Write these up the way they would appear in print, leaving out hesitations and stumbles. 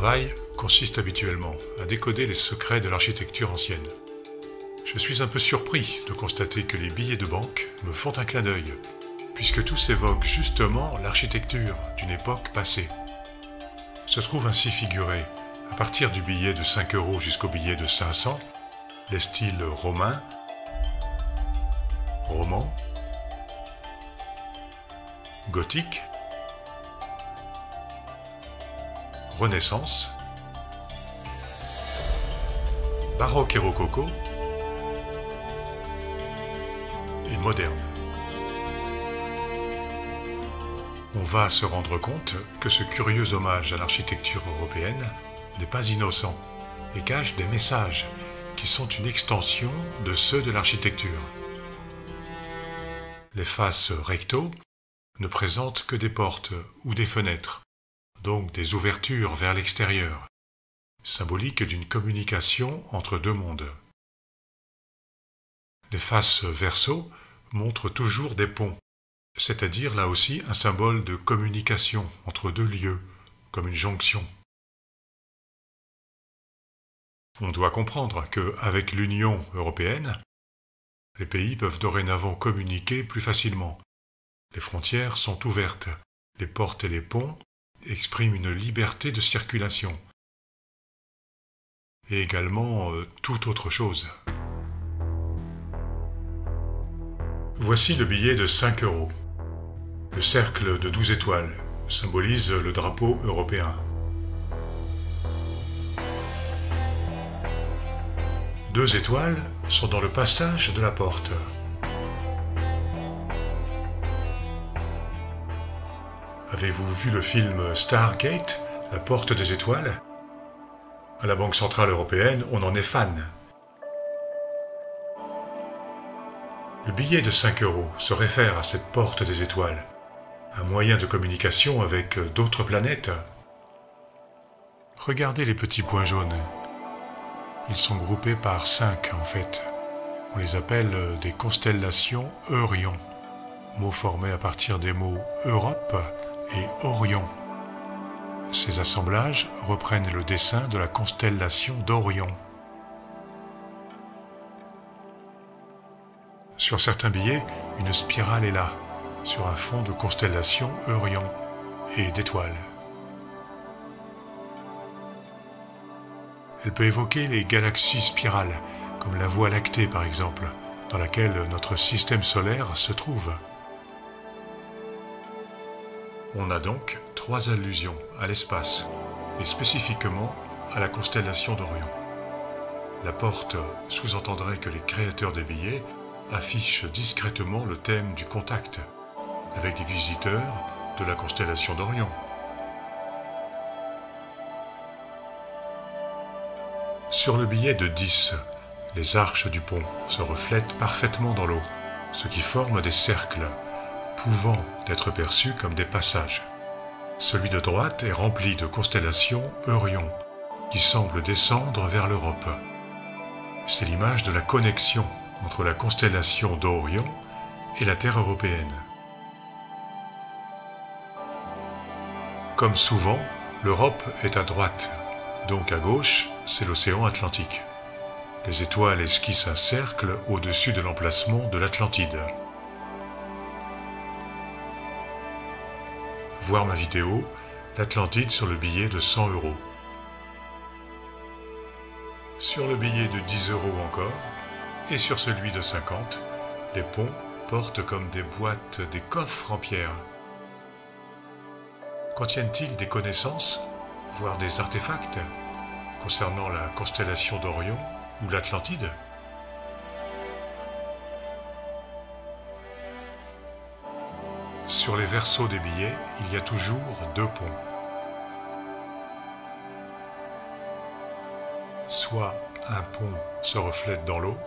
travail consiste habituellement à décoder les secrets de l'architecture ancienne. Je suis un peu surpris de constater que les billets de banque me font un clin d'œil, puisque tous évoquent justement l'architecture d'une époque passée. Se trouve ainsi figuré, à partir du billet de 5 € jusqu'au billet de 500, les styles romain, roman, gothique, Renaissance, baroque et rococo, et moderne. On va se rendre compte que ce curieux hommage à l'architecture européenne n'est pas innocent et cache des messages qui sont une extension de ceux de l'architecture. Les faces recto ne présentent que des portes ou des fenêtres, donc des ouvertures vers l'extérieur, symbolique d'une communication entre deux mondes. Les faces verso montrent toujours des ponts, c'est-à-dire là aussi un symbole de communication entre deux lieux, comme une jonction. On doit comprendre qu'avec l'Union européenne, les pays peuvent dorénavant communiquer plus facilement. Les frontières sont ouvertes, les portes et les ponts expriment une liberté de circulation. Et également toute autre chose. Voici le billet de 5 €. Le cercle de 12 étoiles symbolise le drapeau européen. 2 étoiles sont dans le passage de la porte. Avez-vous vu le film Stargate, la porte des étoiles? À la Banque Centrale Européenne, on en est fan. Le billet de 5 € se réfère à cette porte des étoiles, un moyen de communication avec d'autres planètes. Regardez les petits points jaunes. Ils sont groupés par 5 en fait. On les appelle des constellations Eurion, mot formé à partir des mots Europe et Orion. Ces assemblages reprennent le dessin de la constellation d'Orion. Sur certains billets, une spirale est là, sur un fond de constellation Eurion et d'étoiles. Elle peut évoquer les galaxies spirales, comme la Voie lactée par exemple, dans laquelle notre système solaire se trouve. On a donc 3 allusions à l'espace, et spécifiquement à la constellation d'Orion. La porte sous-entendrait que les créateurs des billets affichent discrètement le thème du contact, avec des visiteurs de la constellation d'Orion. Sur le billet de 10, les arches du pont se reflètent parfaitement dans l'eau, ce qui forme des cercles, pouvant être perçus comme des passages. Celui de droite est rempli de constellations Eurion, qui semblent descendre vers l'Europe. C'est l'image de la connexion entre la constellation d'Orion et la Terre européenne. Comme souvent, l'Europe est à droite, donc à gauche, c'est l'océan Atlantique. Les étoiles esquissent un cercle au-dessus de l'emplacement de l'Atlantide. Voir ma vidéo, l'Atlantide sur le billet de 100 €. Sur le billet de 10 € encore, et sur celui de 50, les ponts portent comme des boîtes des coffres en pierre. Contiennent-ils des connaissances, voire des artefacts, concernant la constellation d'Orion ou l'Atlantide? Sur les versos des billets, il y a toujours 2 ponts. Soit un pont se reflète dans l'eau,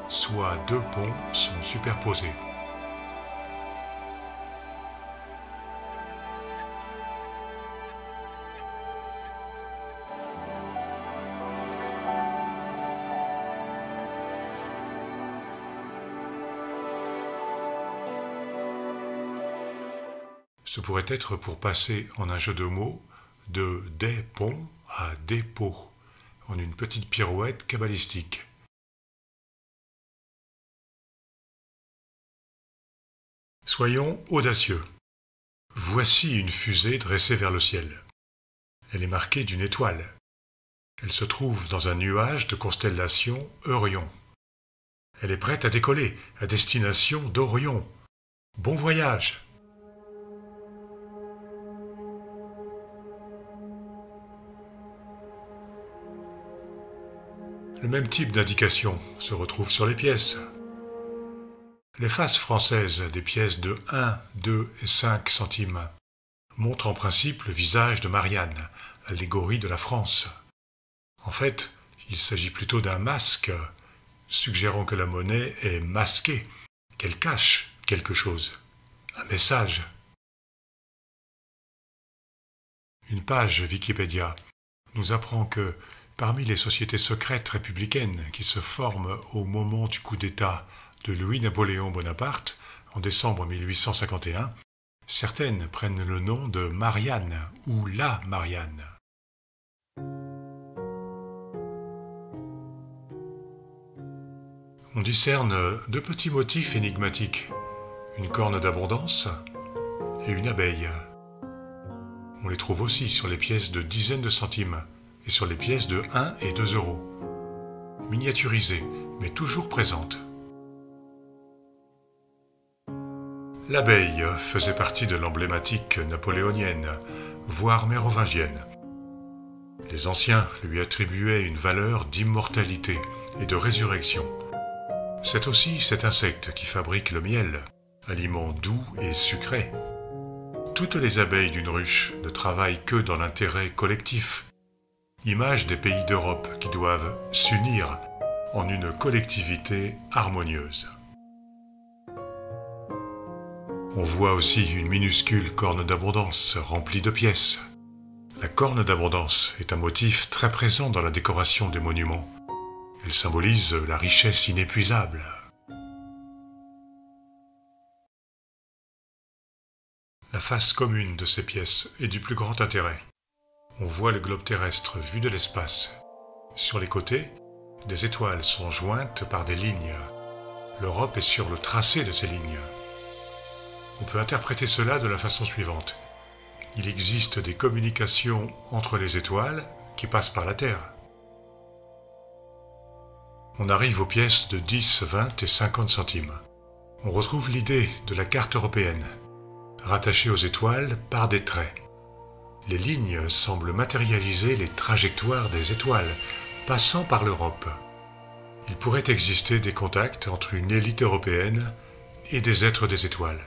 soit 2 ponts sont superposés. Ce pourrait être pour passer en un jeu de mots de des ponts à dépôt, en une petite pirouette cabalistique. Soyons audacieux. Voici une fusée dressée vers le ciel. Elle est marquée d'une étoile. Elle se trouve dans un nuage de constellation Orion. Elle est prête à décoller à destination d'Orion. Bon voyage! Le même type d'indication se retrouve sur les pièces. Les faces françaises des pièces de 1, 2 et 5 centimes montrent en principe le visage de Marianne, allégorie de la France. En fait, il s'agit plutôt d'un masque, suggérant que la monnaie est masquée, qu'elle cache quelque chose, un message. Une page Wikipédia nous apprend que, parmi les sociétés secrètes républicaines qui se forment au moment du coup d'État de Louis-Napoléon Bonaparte, en décembre 1851, certaines prennent le nom de Marianne ou la Marianne. On discerne deux petits motifs énigmatiques, une corne d'abondance et une abeille. On les trouve aussi sur les pièces de dizaines de centimes et sur les pièces de 1 et 2 euros. Miniaturisées, mais toujours présentes. L'abeille faisait partie de l'emblématique napoléonienne, voire mérovingienne. Les anciens lui attribuaient une valeur d'immortalité et de résurrection. C'est aussi cet insecte qui fabrique le miel, aliment doux et sucré. Toutes les abeilles d'une ruche ne travaillent que dans l'intérêt collectif, image des pays d'Europe qui doivent s'unir en une collectivité harmonieuse. On voit aussi une minuscule corne d'abondance remplie de pièces. La corne d'abondance est un motif très présent dans la décoration des monuments. Elle symbolise la richesse inépuisable. La face commune de ces pièces est du plus grand intérêt. On voit le globe terrestre vu de l'espace. Sur les côtés, des étoiles sont jointes par des lignes. L'Europe est sur le tracé de ces lignes. On peut interpréter cela de la façon suivante. Il existe des communications entre les étoiles qui passent par la Terre. On arrive aux pièces de 10, 20 et 50 centimes. On retrouve l'idée de la carte européenne, rattachée aux étoiles par des traits. Les lignes semblent matérialiser les trajectoires des étoiles, passant par l'Europe. Il pourrait exister des contacts entre une élite européenne et des êtres des étoiles.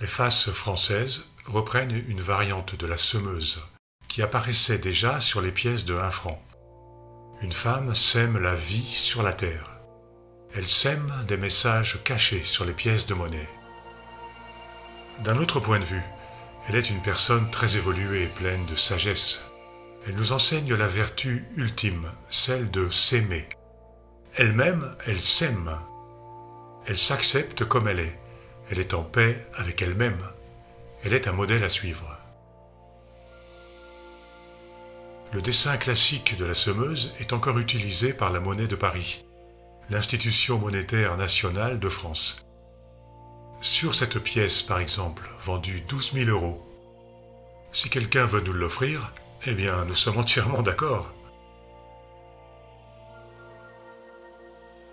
Les faces françaises reprennent une variante de la semeuse, qui apparaissait déjà sur les pièces de 1 franc. Une femme sème la vie sur la terre. Elle sème des messages cachés sur les pièces de monnaie. D'un autre point de vue, elle est une personne très évoluée et pleine de sagesse. Elle nous enseigne la vertu ultime, celle de s'aimer. Elle-même, elle s'aime. Elle s'accepte comme elle est. Elle est en paix avec elle-même. Elle est un modèle à suivre. Le dessin classique de la semeuse est encore utilisé par la Monnaie de Paris, l'institution monétaire nationale de France. Sur cette pièce, par exemple, vendue 12 000 €, si quelqu'un veut nous l'offrir, eh bien, nous sommes entièrement d'accord.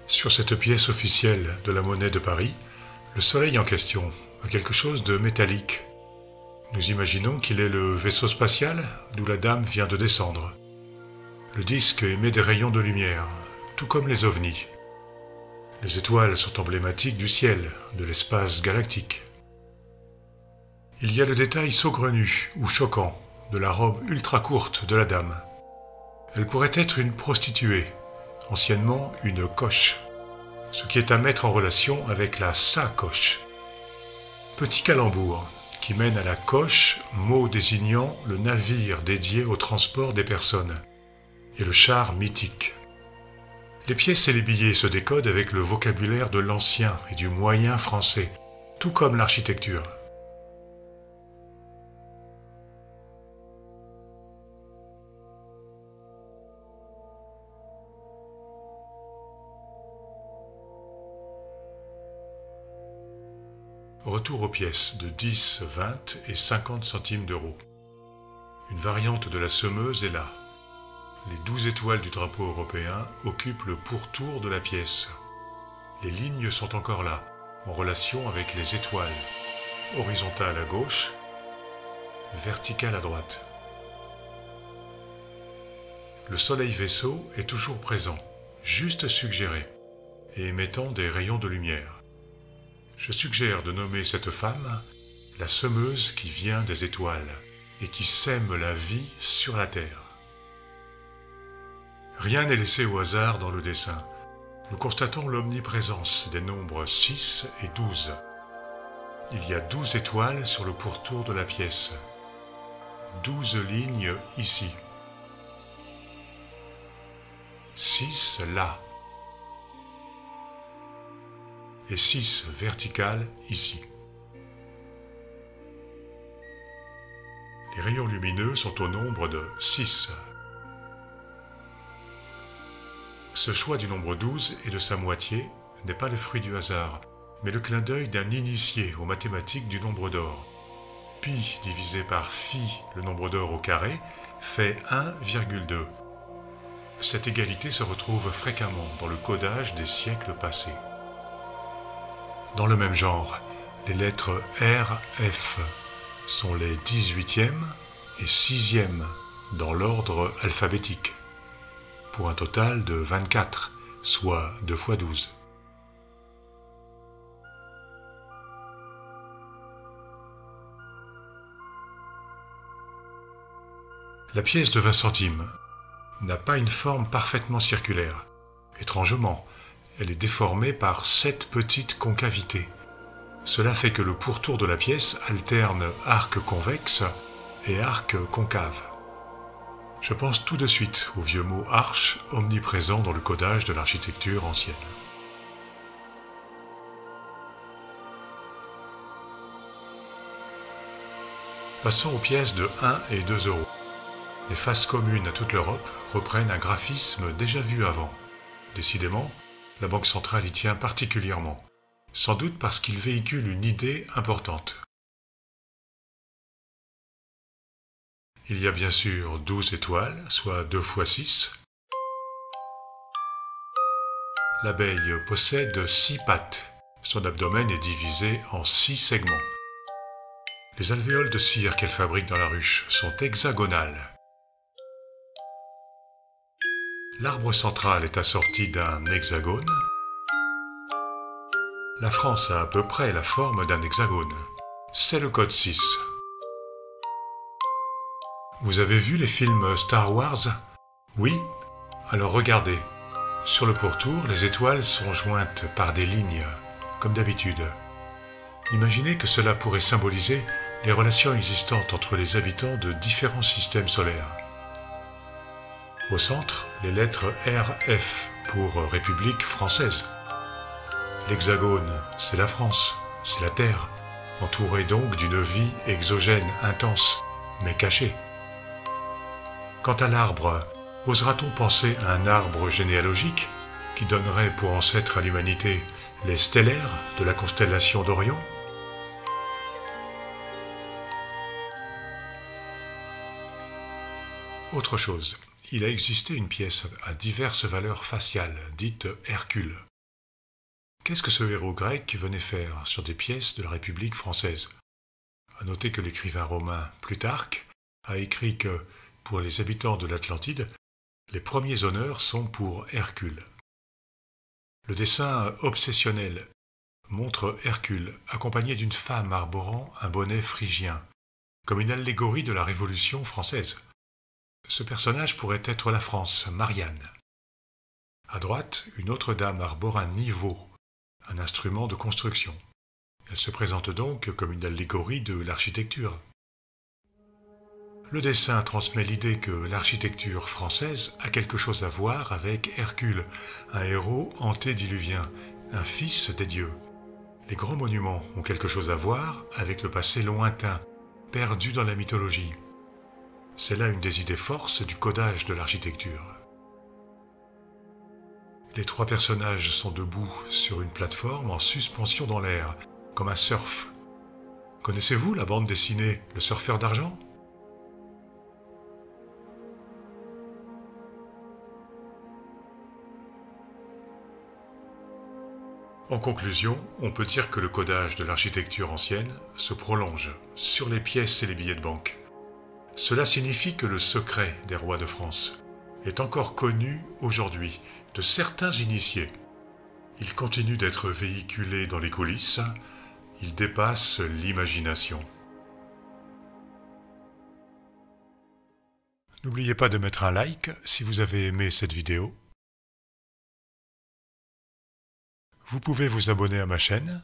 Sur cette pièce officielle de la Monnaie de Paris, le soleil en question a quelque chose de métallique. Nous imaginons qu'il est le vaisseau spatial d'où la dame vient de descendre. Le disque émet des rayons de lumière, tout comme les ovnis. Les étoiles sont emblématiques du ciel, de l'espace galactique. Il y a le détail saugrenu ou choquant de la robe ultra courte de la dame. Elle pourrait être une prostituée, anciennement une coche, ce qui est à mettre en relation avec la sacoche. Petit calembour qui mène à la coche, mot désignant le navire dédié au transport des personnes, et le char mythique. Les pièces et les billets se décodent avec le vocabulaire de l'ancien et du moyen français, tout comme l'architecture. retour aux pièces de 10, 20 et 50 centimes d'euros. Une variante de la semeuse est là. Les 12 étoiles du drapeau européen occupent le pourtour de la pièce. Les lignes sont encore là, en relation avec les étoiles, horizontale à gauche, verticale à droite. Le soleil vaisseau est toujours présent, juste suggéré, et émettant des rayons de lumière. Je suggère de nommer cette femme la semeuse qui vient des étoiles et qui sème la vie sur la terre. Rien n'est laissé au hasard dans le dessin. Nous constatons l'omniprésence des nombres 6 et 12. Il y a 12 étoiles sur le pourtour de la pièce. 12 lignes ici. 6 là. Et 6 verticales ici. Les rayons lumineux sont au nombre de 6. Ce choix du nombre 12 et de sa moitié n'est pas le fruit du hasard, mais le clin d'œil d'un initié aux mathématiques du nombre d'or. Pi divisé par phi, le nombre d'or au carré, fait 1,2. Cette égalité se retrouve fréquemment dans le codage des siècles passés. Dans le même genre, les lettres R, F sont les 18e et 6e dans l'ordre alphabétique, pour un total de 24, soit 2 fois 12. La pièce de 20 centimes n'a pas une forme parfaitement circulaire. Étrangement, elle est déformée par 7 petites concavités. Cela fait que le pourtour de la pièce alterne arc convexe et arc concave. Je pense tout de suite au vieux mot arche, omniprésent dans le codage de l'architecture ancienne. Passons aux pièces de 1 et 2 euros. Les faces communes à toute l'Europe reprennent un graphisme déjà vu avant. Décidément, la Banque centrale y tient particulièrement, sans doute parce qu'il véhicule une idée importante. Il y a bien sûr 12 étoiles, soit 2 fois 6. L'abeille possède 6 pattes. Son abdomen est divisé en 6 segments. Les alvéoles de cire qu'elle fabrique dans la ruche sont hexagonales. L'arbre central est assorti d'un hexagone. La France a à peu près la forme d'un hexagone. C'est le code 6. Vous avez vu les films Star Wars? Oui? Alors regardez. Sur le pourtour, les étoiles sont jointes par des lignes, comme d'habitude. Imaginez que cela pourrait symboliser les relations existantes entre les habitants de différents systèmes solaires. Au centre, les lettres RF pour République française. L'hexagone, c'est la France, c'est la Terre, entourée donc d'une vie exogène intense, mais cachée. Quant à l'arbre, osera-t-on penser à un arbre généalogique qui donnerait pour ancêtre à l'humanité les stellaires de la constellation d'Orion? Autre chose, il a existé une pièce à diverses valeurs faciales, dite Hercule. Qu'est-ce que ce héros grec venait faire sur des pièces de la République française? À noter que l'écrivain romain Plutarque a écrit que, pour les habitants de l'Atlantide, les premiers honneurs sont pour Hercule. Le dessin obsessionnel montre Hercule accompagné d'une femme arborant un bonnet phrygien, comme une allégorie de la Révolution française. Ce personnage pourrait être la France, Marianne. À droite, une autre dame arbore un niveau, un instrument de construction. Elle se présente donc comme une allégorie de l'architecture. Le dessin transmet l'idée que l'architecture française a quelque chose à voir avec Hercule, un héros antédiluvien, un fils des dieux. Les grands monuments ont quelque chose à voir avec le passé lointain, perdu dans la mythologie. C'est là une des idées forces du codage de l'architecture. Les 3 personnages sont debout sur une plateforme en suspension dans l'air, comme un surf. Connaissez-vous la bande dessinée Le Surfeur d'Argent ? En conclusion, on peut dire que le codage de l'architecture ancienne se prolonge sur les pièces et les billets de banque. Cela signifie que le secret des rois de France est encore connu aujourd'hui de certains initiés. Il continue d'être véhiculé dans les coulisses, il dépasse l'imagination. N'oubliez pas de mettre un like si vous avez aimé cette vidéo. Vous pouvez vous abonner à ma chaîne